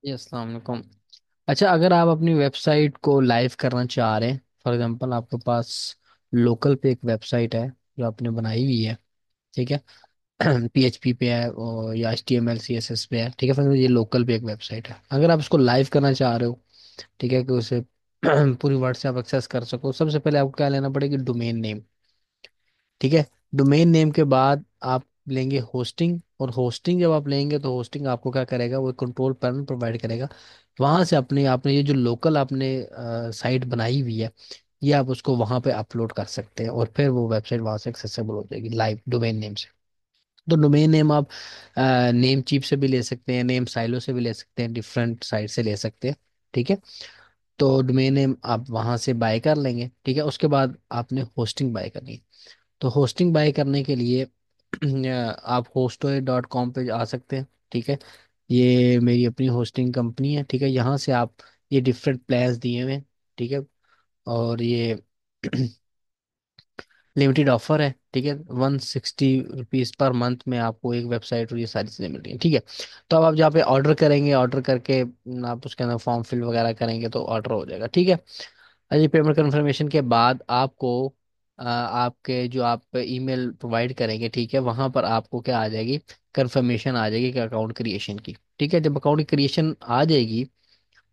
जी अस्सलाम वालेकुम। अच्छा, अगर आप अपनी वेबसाइट को लाइव करना चाह रहे हैं, फॉर एग्जांपल आपके पास लोकल पे एक वेबसाइट है जो आपने बनाई हुई है, ठीक है। पीएचपी पे है और या HTML CSS पे है, ठीक है। फिर ये लोकल पे एक वेबसाइट है, अगर आप उसको लाइव करना चाह रहे हो, ठीक है, कि उसे पूरी वर्ड से आप एक्सेस कर सको, सबसे पहले आपको क्या लेना पड़ेगा, डोमेन नेम, ठीक है। डोमेन नेम के बाद आप लेंगे होस्टिंग, और होस्टिंग जब आप लेंगे तो होस्टिंग आपको क्या करेगा, वो कंट्रोल पैनल प्रोवाइड करेगा। वहां से अपने आपने ये जो लोकल आपने साइट बनाई हुई है, ये आप उसको वहां पे अपलोड कर सकते हैं, और फिर वो वेबसाइट वहां से एक्सेसिबल हो जाएगी लाइव डोमेन नेम से। तो डोमेन नेम आप नेम चीप से भी ले सकते हैं, नेम साइलो से भी ले सकते हैं, डिफरेंट साइट से ले सकते हैं, ठीक है। तो डोमेन नेम आप वहां से बाय कर लेंगे, ठीक है। उसके बाद आपने होस्टिंग बाय करनी है। तो होस्टिंग बाय करने के लिए आप hostware.com पे आ सकते हैं, ठीक है। ये मेरी अपनी होस्टिंग कंपनी है, ठीक है। यहाँ से आप ये डिफरेंट प्लान्स दिए हुए हैं, ठीक है। और ये लिमिटेड ऑफर है, ठीक है। 160 रुपीज़ पर मंथ में आपको एक वेबसाइट और ये सारी चीज़ें मिल रही हैं, ठीक है। तो अब आप जहाँ पे ऑर्डर करेंगे, ऑर्डर करके आप उसके अंदर फॉर्म फिल वगैरह करेंगे तो ऑर्डर हो जाएगा, ठीक है। अजी पेमेंट कंफर्मेशन के बाद आपको आपके जो आप ईमेल प्रोवाइड करेंगे, ठीक है, वहां पर आपको क्या आ जाएगी, कंफर्मेशन आ जाएगी कि अकाउंट क्रिएशन की, ठीक है। जब अकाउंट क्रिएशन आ जाएगी,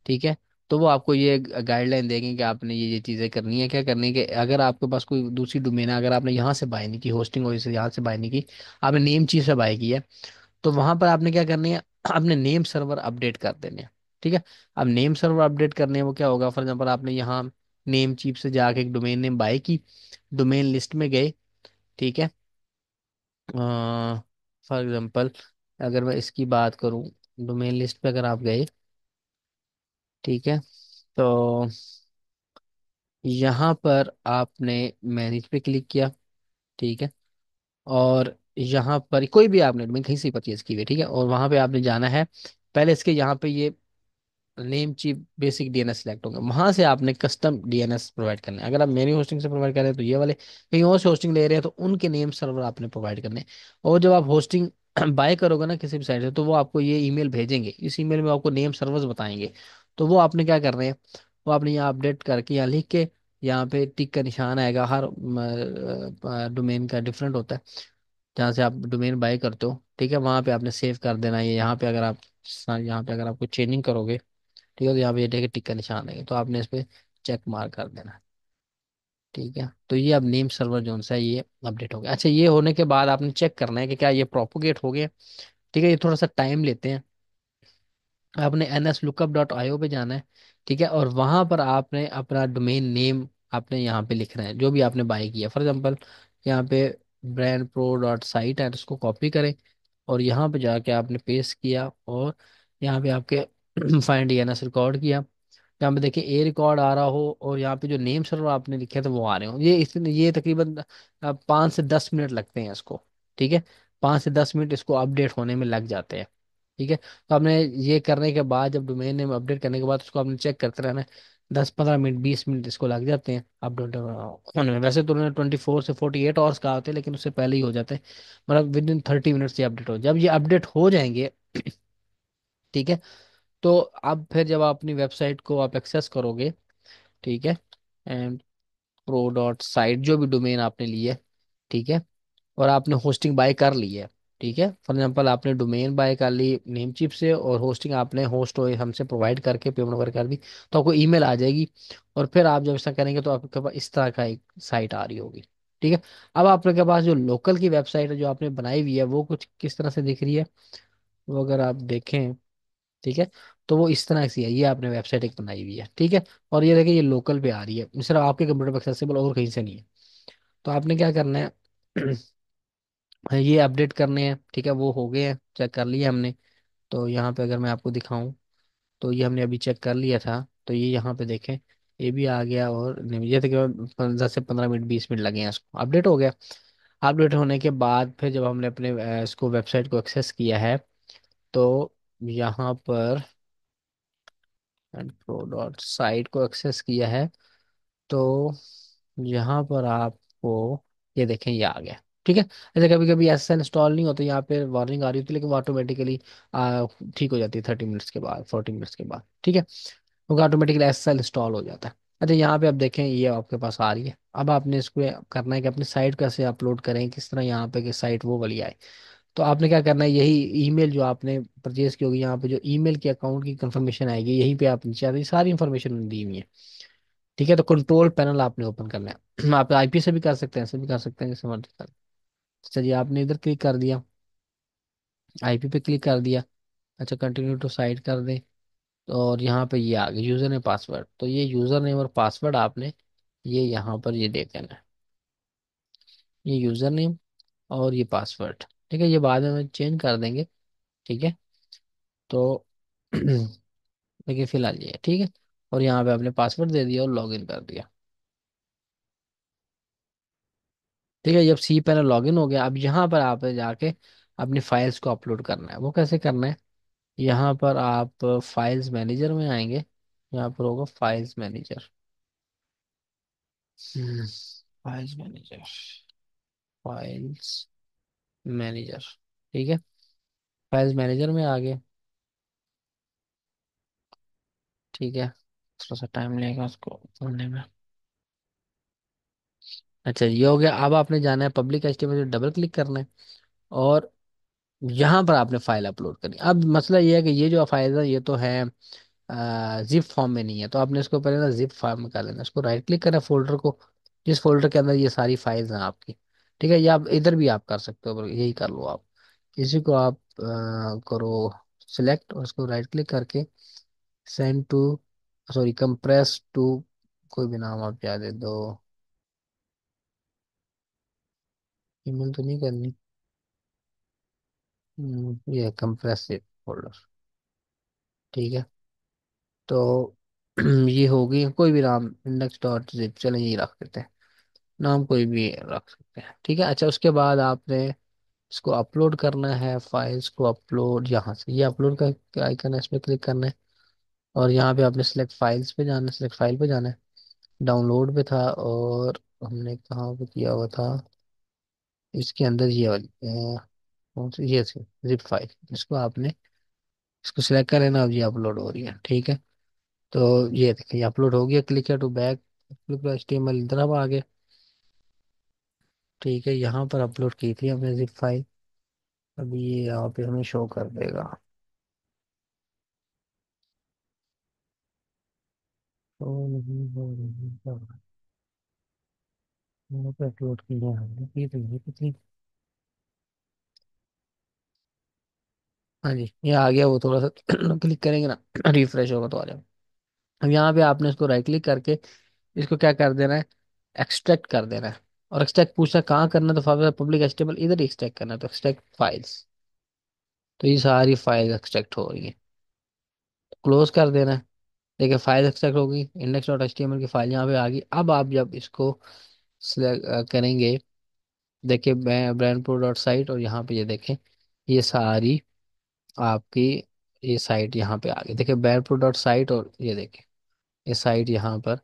ठीक है, तो वो आपको ये गाइडलाइन देंगे कि आपने ये चीज़ें करनी है, क्या करनी है, कि अगर आपके पास कोई दूसरी डोमेन है, अगर आपने यहाँ से बाय नहीं की, होस्टिंग वजह से यहाँ से बाय नहीं की, आपने नेम चीज से बाय की है, तो वहां पर आपने क्या करनी है, अपने नेम सर्वर अपडेट कर देने हैं, ठीक है। अब नेम सर्वर अपडेट करने में वो क्या होगा, फॉर एग्जाम्पल आपने यहाँ नेम चीप से जाके एक डोमेन नेम बाय की, डोमेन लिस्ट में गए, ठीक है। फॉर एग्जाम्पल अगर मैं इसकी बात करूँ, डोमेन लिस्ट पे अगर आप गए, ठीक है, तो यहाँ पर आपने मैनेज पे क्लिक किया, ठीक है। और यहाँ पर कोई भी आपने डोमेन कहीं से परचेज की हुई है, ठीक है, और वहां पे आपने जाना है, पहले इसके यहाँ पे ये Namecheap basic DNS select होंगे, वहां से आपने कस्टम DNS प्रोवाइड करना है। अगर आप मेरी होस्टिंग से प्रोवाइड कर रहे हैं तो ये वाले, कहीं और से होस्टिंग ले रहे हैं तो उनके नेम सर्वर आपने प्रोवाइड करने हैं। और जब आप होस्टिंग बाय करोगे ना किसी भी साइट से, तो वो आपको ये ईमेल भेजेंगे, इस ईमेल में आपको नेम सर्वर्स बताएंगे। तो वो आपने क्या कर रहे हैं, वो आपने यहाँ अपडेट करके यहाँ लिख के, यहाँ पे टिक का निशान आएगा, हर डोमेन का डिफरेंट होता है, जहाँ से आप डोमेन बाय करते हो, ठीक है, वहाँ पे आपने सेव कर देना है। ये यहाँ पे अगर आप यहाँ पे अगर आप कोई चेंजिंग करोगे, ठीक है, तो यहाँ पे ये देखिए टिक का निशान है, तो आपने इस पे चेक मार्क कर देना है, ठीक है। तो ये अब नेम सर्वर जो सा है ये अपडेट हो गया। अच्छा, ये होने के बाद आपने चेक करना है कि क्या ये प्रोपोगेट हो गया, ठीक है। ये थोड़ा सा टाइम लेते हैं। आपने nslookup.io पे जाना है, ठीक है, और वहां पर आपने अपना डोमेन नेम आपने यहाँ पे लिखना है जो भी आपने बाय किया। फॉर एग्जांपल यहाँ पे brandpro.site है, तो उसको कॉपी करें और यहाँ पे जाके आपने पेस्ट किया, और यहाँ पे आपके फाइंड DNS रिकॉर्ड किया, यहाँ पे देखिए ए रिकॉर्ड आ रहा हो, और यहाँ पे जो नेम सर्वर आपने लिखे थे वो आ रहे हो, ये तकरीबन 5 से 10 मिनट लगते हैं इसको, ठीक है। 5 से 10 मिनट इसको अपडेट होने में लग जाते हैं, ठीक है। तो आपने ये करने के बाद, जब डोमेन नेम अपडेट करने के बाद उसको आपने चेक करते रहना है, 10-15 मिनट 20 मिनट इसको लग जाते हैं अपडेट होने में। वैसे तो उन्होंने 24 से 48 आवर्स कहा होते हैं, लेकिन उससे पहले ही हो जाते हैं, मतलब विद इन 30 मिनट से अपडेट हो, जब ये अपडेट हो जाएंगे, ठीक है। तो अब फिर जब आप अपनी वेबसाइट को आप एक्सेस करोगे, ठीक है, एंड pro.site जो भी डोमेन आपने ली है, ठीक है, और आपने होस्टिंग बाय कर ली है, ठीक है। फॉर एग्जांपल आपने डोमेन बाय कर ली नेम चिप से, और होस्टिंग आपने होस्ट हमसे प्रोवाइड करके पेमेंट वगैरह कर दी, तो आपको ईमेल आ जाएगी। और फिर आप जब ऐसा करेंगे तो आपके पास इस तरह का एक साइट आ रही होगी, ठीक है। अब आपके पास जो लोकल की वेबसाइट है जो आपने बनाई हुई है, वो कुछ किस तरह से दिख रही है, वो अगर आप देखें, ठीक है, तो वो इस तरह से है, ये आपने वेबसाइट एक बनाई हुई है, ठीक है। और ये देखिए ये लोकल पे आ रही है, सिर्फ आपके कंप्यूटर पे एक्सेसिबल, और कहीं से नहीं है। तो आपने क्या करना है, ये अपडेट करने हैं, ठीक है, वो हो गए हैं, चेक कर लिए हमने। तो यहाँ पे अगर मैं आपको दिखाऊं, तो ये हमने अभी चेक कर लिया था, तो ये यहाँ पे देखें, ये भी आ गया, और नहीं, ये तकरीबन 10 से 15 मिनट 20 मिनट लगे हैं, इसको अपडेट हो गया। अपडेट होने के बाद फिर जब हमने अपने इसको वेबसाइट को एक्सेस किया है, तो यहाँ पर pro.site को एक्सेस किया है, तो यहाँ पर आपको ये देखें ये आ गया, ठीक है। ऐसे कभी कभी एसएसएल इंस्टॉल नहीं होता, यहाँ पे वार्निंग आ रही होती है, लेकिन वो ऑटोमेटिकली ठीक हो जाती है 30 मिनट्स के बाद, 40 मिनट्स के बाद, ठीक है। क्योंकि ऑटोमेटिकली एसएसएल इंस्टॉल हो जाता है। अच्छा, यहाँ पे आप देखें ये आपके पास आ रही है। अब आपने इसको करना है कि अपनी साइट कैसे अपलोड करें, किस तरह यहाँ पे कि साइट वो वाली आए। तो आपने क्या करना है, यही ईमेल जो आपने परचेज की होगी, यहाँ पे जो ईमेल की अकाउंट की कंफर्मेशन आएगी, यहीं पे आप नीचे आती सारी इंफॉर्मेशन दी हुई है। ठीक है, तो कंट्रोल पैनल आपने ओपन करना है। आप आईपी से भी कर सकते हैं, ऐसे भी कर सकते हैं, जैसे मर्जी कर। चलिए, आपने इधर क्लिक कर दिया, आईपी पे क्लिक कर दिया। अच्छा, कंटिन्यू टू साइट कर दें। और यहाँ पे ये आ गया यूजर नेम पासवर्ड, तो ये यूजर नेम और पासवर्ड आपने ये यहाँ पर ये दे देना है। ये यूजर नेम और ये पासवर्ड, ठीक है, ये बाद में चेंज कर देंगे। ठीक है, तो देखिए फिलहाल ये है, ठीक है। और यहाँ पे आपने पासवर्ड दे दिया और लॉगिन कर दिया। ठीक है, जब सी पैनल लॉगिन हो गया, अब यहाँ पर आप जाके अपनी फाइल्स को अपलोड करना है। वो कैसे करना है, यहाँ पर आप फाइल्स मैनेजर में आएंगे। यहाँ पर होगा files manager. Files manager, files manager, ठीक है। फाइल्स मैनेजर में आ गए, ठीक है। थोड़ा सा टाइम लगेगा उसको खोलने में। अच्छा, ये हो गया। अब आपने जाना है पब्लिक एचटीएमएल, डबल क्लिक करना है। और यहाँ पर आपने फाइल अपलोड करनी है। अब मसला ये है कि ये जो फाइल है ये तो है जिप फॉर्म में नहीं है, तो आपने इसको पहले ना जिप फॉर्म में कर लेना है। इसको राइट क्लिक करना है फोल्डर को, जिस फोल्डर के अंदर ये सारी फाइल्स हैं आपकी। ठीक है, ये आप इधर भी आप कर सकते हो, पर यही कर लो आप। इसी को आप करो सिलेक्ट, और इसको राइट क्लिक करके send to, sorry compress to, कोई भी नाम आप याद दे दो। ईमेल तो नहीं करनी। ये कंप्रेस फोल्डर, ठीक है। तो ये होगी, कोई भी नाम, इंडेक्स डॉट जिप, चलें यही रख देते हैं, नाम कोई भी रख सकते हैं, ठीक है। अच्छा, उसके बाद आपने इसको अपलोड करना है, फाइल्स को अपलोड यहाँ से, ये अपलोड का आइकन है, इस पर क्लिक करना है। और यहाँ पे आपने सेलेक्ट फाइल्स पे जाना है, सेलेक्ट फाइल पे जाना है। डाउनलोड पे था, और हमने कहाँ पे किया हुआ था, इसके अंदर ये वाली कौन सी, ये थी जिप फाइल। इसको आपने इसको सिलेक्ट कर लेना, अब ये अपलोड हो रही है, ठीक है। तो ये देखिए अपलोड हो गया, click to back, click to HTML, इधर अब आगे। ठीक है, यहाँ पर अपलोड की थी हमने जिप फाइल, अभी ये यहाँ पे हमें शो कर देगा। तो नहीं हो रही है, यहाँ पे अपलोड की है हमने, की तो ये कितनी। हाँ जी, ये आ गया, वो थोड़ा सा क्लिक करेंगे ना रिफ्रेश होगा तो आ जाएगा। अब यहाँ पे आपने इसको राइट क्लिक करके इसको क्या कर देना है, एक्सट्रैक्ट कर देना है। और एक्सट्रैक्ट पूछना कहाँ करना है, तो पब्लिक एचटीएमएल इधर ही एक्सट्रैक्ट करना है, तो एक्सट्रैक्ट फाइल्स। तो ये सारी फाइल एक्सट्रैक्ट हो रही है, क्लोज कर देना है। देखिए फाइल एक्सट्रैक्ट होगी, इंडेक्स डॉट एचटीएमएल की फाइल यहाँ पे आ गई। अब आप जब इसको सिलेक्ट करेंगे, देखिए ब्रांड प्रो डॉट साइट, और यहाँ पे ये देखें ये सारी आपकी ये साइट यहाँ पे आ गई। देखिए ब्रांड प्रो डॉट साइट, और ये देखें ये साइट यहाँ पर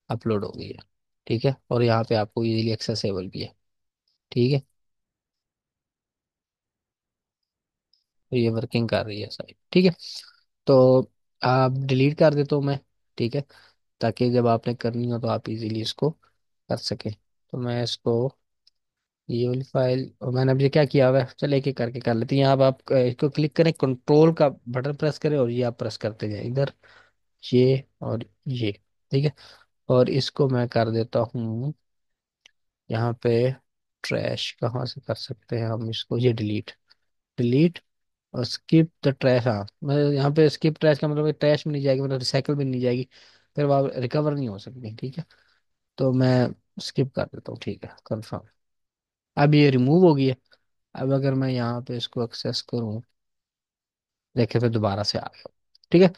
अपलोड हो गई है, ठीक है। और यहाँ पे आपको इजीली एक्सेसिबल भी है, ठीक है। तो ये वर्किंग कर रही है साइट, ठीक है। तो आप डिलीट कर देता हूँ मैं, ठीक है, ताकि जब आपने करनी हो तो आप इजीली इसको कर सके। तो मैं इसको ये वाली फाइल, और मैंने अभी क्या किया हुआ है, चल एक एक करके कर लेते हैं। यहाँ पे आप इसको क्लिक करें, कंट्रोल का बटन प्रेस करें, और ये आप प्रेस करते जाए इधर, ये और ये, ठीक है। और इसको मैं कर देता हूँ यहाँ पे, ट्रैश कहाँ से कर सकते हैं हम इसको, ये डिलीट, डिलीट, और स्किप द ट्रैश। हाँ, मैं यहाँ पे स्किप ट्रैश का मतलब ट्रैश में नहीं जाएगी, मतलब रिसाइकल में नहीं जाएगी, फिर वो रिकवर नहीं हो सकती, ठीक है। तो मैं स्किप कर देता हूँ, ठीक है, कंफर्म। अब ये रिमूव हो गई है। अब अगर मैं यहाँ पे इसको एक्सेस करूँ, देखे फिर दोबारा से आ गया, ठीक है।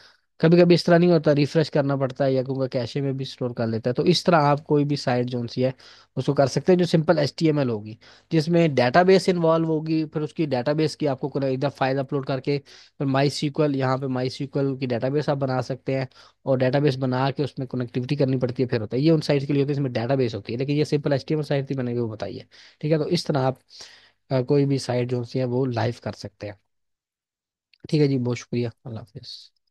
कभी कभी इस तरह नहीं होता, रिफ्रेश करना पड़ता है, या गूगल कैशे में भी स्टोर कर लेता है। तो इस तरह आप कोई भी साइट जो सी है उसको कर सकते हैं, जो सिंपल HTML होगी, जिसमें डेटाबेस इन्वॉल्व होगी। फिर उसकी डेटाबेस की आपको कोई इधर फाइल अपलोड करके फिर माई सीक्वल, यहाँ पे माई सीक्वल की डेटाबेस आप बना सकते हैं, और डेटाबेस बना के उसमें कनेक्टिविटी करनी पड़ती है, फिर होता है। ये उन साइट के लिए होती है इसमें डेटाबेस होती है, लेकिन ये सिंपल HTML साइट थी मैंने वो बताई है। ठीक है, तो इस तरह आप कोई भी साइट जो सी है वो लाइव कर सकते हैं। ठीक है जी, बहुत शुक्रिया, अल्लाह हाफिज़।